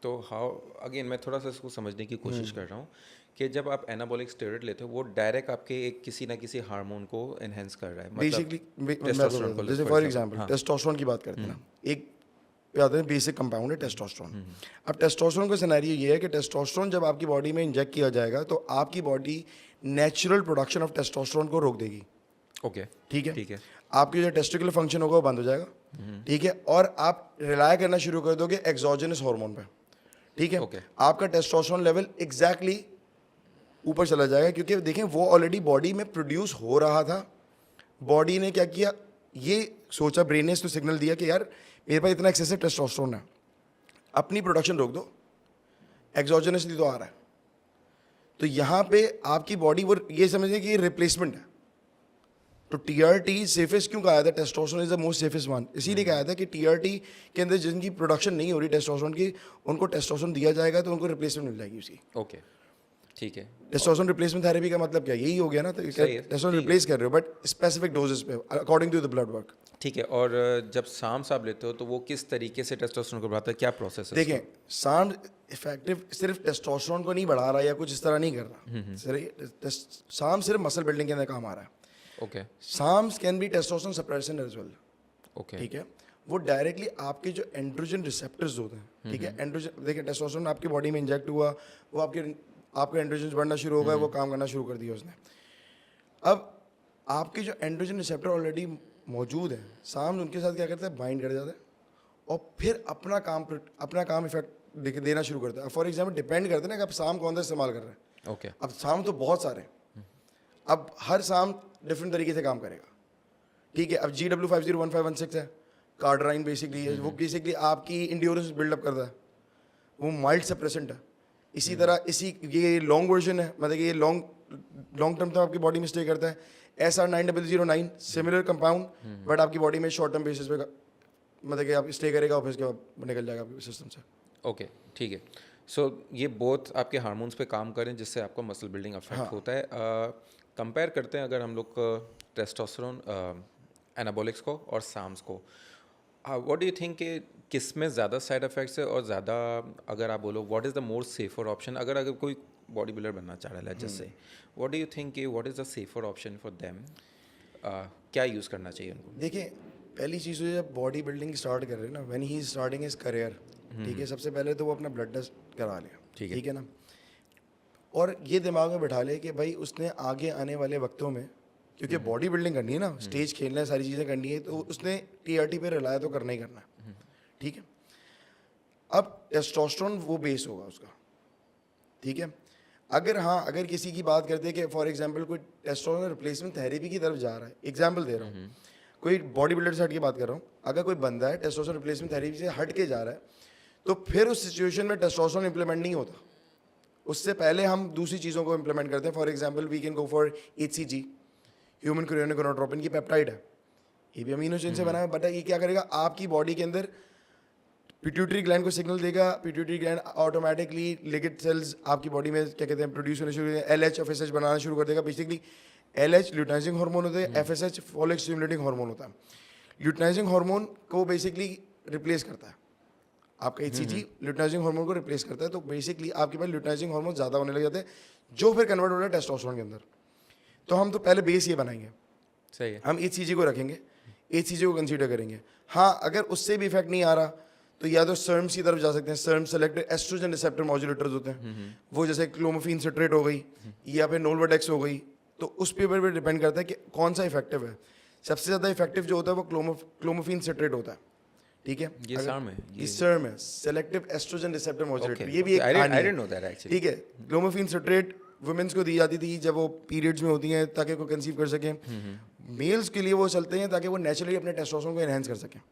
तो how again मैं थोड़ा सा इसको समझने की कोशिश कर रहा हूँ कि जब आप एनाबॉलिक स्टेरॉइड लेते हो वो डायरेक्ट आपके एक किसी ना किसी हार्मोन को एनहेंस कर रहा है, मतलब बेसिकली मैं आपको टेस्टोस्टेरोन बताता हूँ, को जैसे फॉर फॉर एग्जांपल। एग्जांपल हाँ। टेस्टोस्टेरोन की बात करते हैं ना, एक याद है बेसिक कंपाउंड है टेस्टोस्टेरोन। अब टेस्टोस्टेरोन का सिनेरियो ये है कि टेस्टोस्टेरोन जब आपकी बॉडी में इंजेक्ट किया जाएगा तो आपकी body natural production of testosterone को रोक देगी। ओके। ठीक है, ठीक है। आपकी जो टेस्टिकुलर फंक्शन होगा वो बंद हो जाएगा। ठीक है, और आप रिलाय करना शुरू कर दोगे एक्सोजेनस हार्मोन पे। ठीक है, ओके। आपका टेस्टोस्टेरोन लेवल एग्जैक्टली ऊपर चला जाएगा, क्योंकि देखें वो ऑलरेडी बॉडी में प्रोड्यूस हो रहा था। बॉडी ने क्या किया, ये सोचा, ब्रेन ने इसको सिग्नल दिया कि यार मेरे पास इतना एक्सेसिव टेस्टोस्टेरोन है, अपनी प्रोडक्शन रोक दो, एक्सोजेनसली तो आ रहा है। तो यहाँ पे आपकी बॉडी वो ये समझे कि ये रिप्लेसमेंट है। तो टीआरटी सेफेस्ट क्यों कहा था, testosterone is the most safest one, इसीलिए कहा था कि टीआरटी के अंदर जिनकी प्रोडक्शन नहीं हो रही टेस्टोस्टेरोन की, उनको टेस्टोस्टेरोन दिया जाएगा तो उनको रिप्लेसमेंट मिल जाएगी उसकी। ओके। ठीक है। टेस्टोस्टेरोन रिप्लेसमेंट थेरेपी का मतलब क्या, यही हो गया ना, तो सही है। टेस्टोस्टेरोन रिप्लेस कर रहे हो बट स्पेसिफिक डोजेस पे according to the blood work. ठीक है। और जब साम्स आप लेते हो तो वो किस तरीके से टेस्टोस्टेरोन को बढ़ाता है, क्या प्रोसेस है देखें, साम इफेक्टिव सिर्फ टेस्टोस्टेरोन को नहीं बढ़ा रहा या कुछ इस तरह नहीं कर रहा। साम सिर्फ मसल बिल्डिंग के अंदर काम आ रहा है। Okay. SARMs can be testosterone suppression as well. Okay. ठीक है, वो डायरेक्टली आपके जो एंड्रोजन रिसेप्टर्स होते हैं, ठीक है, एंड्रोजन, देखिए टेस्टोस्टेरोन आपकी बॉडी में इंजेक्ट हुआ, वो आपके एंड्रोजन बढ़ना शुरू हो गए, वो काम करना शुरू कर दिया उसने। अब आपके जो एंड्रोजन रिसेप्टर ऑलरेडी मौजूद है, साम उनके साथ क्या करता है, बाइंड कर जाता है और फिर अपना काम इफेक्ट देना शुरू करता है। फॉर एग्जाम्पल डिपेंड करते हैं ना कि आप साम कौन सा इस्तेमाल कर रहे हैं। ओके। अब साम तो बहुत सारे हैं, अब हर साम डिफरेंट तरीके से काम करेगा। ठीक है, अब GW501516 है, कार्डराइन बेसिकली है, वो बेसिकली आपकी इंड्योरेंस बिल्डअप करता है, वो माइल्ड सप्रेसेंट है। इसी तरह ये लॉन्ग वर्जन है, मतलब कि ये लॉन्ग टर्म तक आपकी बॉडी में स्टे करता है। SR9009 सिमिलर कंपाउंड, बट आपकी बॉडी में शॉर्ट टर्म बेसिस पे मतलब कि आप स्टे करेगा और फिर उसके बाद निकल जाएगा आपके सिस्टम से। ओके। ठीक है। सो ये बोथ आपके हार्मोन्स पे काम करें जिससे आपका मसल बिल्डिंग अफेक्ट होता है। कंपेयर करते हैं अगर हम लोग टेस्टोस्टेरोन एनाबॉलिक्स को और साम्स को, व्हाट डू यू थिंक कि किस में ज़्यादा साइड इफ़ेक्ट्स है और ज़्यादा, अगर आप बोलो what is the more safer option, अगर कोई बॉडी बिल्डर बनना चाह रहा है जैसे, व्हाट डू यू थिंक कि what is the safer option for them, क्या यूज़ करना चाहिए उनको? देखिए, पहली चीज़ तो जब बॉडी बिल्डिंग स्टार्ट कर रहे हैं ना, when he is starting his career, ठीक है, सबसे पहले तो वो अपना ब्लड टेस्ट करा ले। ठीक है ना, और ये दिमाग में बैठा ले कि भाई उसने आगे आने वाले वक्तों में, क्योंकि बॉडी बिल्डिंग करनी है ना, स्टेज खेलना है, सारी चीज़ें करनी है, तो उसने टीआरटी पे रिलाय तो करना ही करना है। ठीक है, अब टेस्टोस्टेरोन वो बेस होगा उसका। ठीक है, अगर किसी की बात करते हैं कि फॉर एग्जांपल कोई टेस्टोस्टेरोन रिप्लेसमेंट थेरेपी की तरफ जा रहा है, एग्जांपल दे रहा हूँ, कोई बॉडी बिल्डर से हट के बात कर रहा हूँ, अगर कोई बंदा है टेस्टोस्टेरोन रिप्लेसमेंट थेरेपी से हट के जा रहा है, तो फिर उस सिचुएशन में टेस्टोस्टेरोन इंप्लीमेंट नहीं होता। उससे पहले हम दूसरी चीज़ों को इंप्लीमेंट करते हैं। For example we can go for HCG, human chorionic gonadotropin की पेप्टाइड है, ये भी अमीनो एसिड से बना है, बट ये क्या करेगा, आपकी बॉडी के अंदर पिट्यूटरी ग्लैंड को सिग्नल देगा, पिट्यूटरी ग्लैंड ऑटोमेटिकली लिगेट सेल्स आपकी बॉडी में क्या कहते हैं प्रोड्यूस होने शुरू करेगा, LH FSH बनाना शुरू कर देगा। बेसिकली LH ल्यूटिनाइजिंग हार्मोन होता है, FSH फॉलिक स्टिमुलेटिंग हार्मोन होता है। ल्यूटिनाइजिंग हार्मोन को बेसिकली रिप्लेस करता है, आपका HCG ल्यूटिनाइजिंग हार्मोन को रिप्लेस करता है, तो बेसिकली आपके पास ल्यूटिनाइजिंग हार्मोन ज़्यादा होने लग जाते हैं, जो फिर कन्वर्ट हो रहा है टेस्टोस्टेरोन के अंदर। तो हम तो पहले बेस ये बनाएंगे, सही है, हम HCG को रखेंगे, HCG को कंसीडर करेंगे। हाँ, अगर उससे भी इफेक्ट नहीं आ रहा तो या तो सर्म्स की तरफ जा सकते हैं। सर्म सेलेक्टेड एस्ट्रोजन रिसेप्टर मॉड्यूलेटर्स होते हैं, वो जैसे क्लोमोफिन सिट्रेट हो गई या फिर नोल्वाडेक्स हो गई, तो उस पर डिपेंड करता है कि कौन सा इफेक्टिव है। सबसे ज़्यादा इफेक्टिव जो होता है वो क्लोमोफिन सिट्रेट होता है। ठीक है, ये सर्म है, ये सर्म है, selective estrogen receptor modulator, Okay, ये भी एक I कहानी didn't है। know that actually. ठीक है, क्लोमोफिन सिट्रेट वुमेन्स को दी जाती थी जब वो पीरियड्स में होती हैं ताकि वो कंसीव कर सकें। मेल्स के लिए वो चलते हैं ताकि वो नेचुरली अपने टेस्टोस्टेरोन को एनहेंस कर सकें।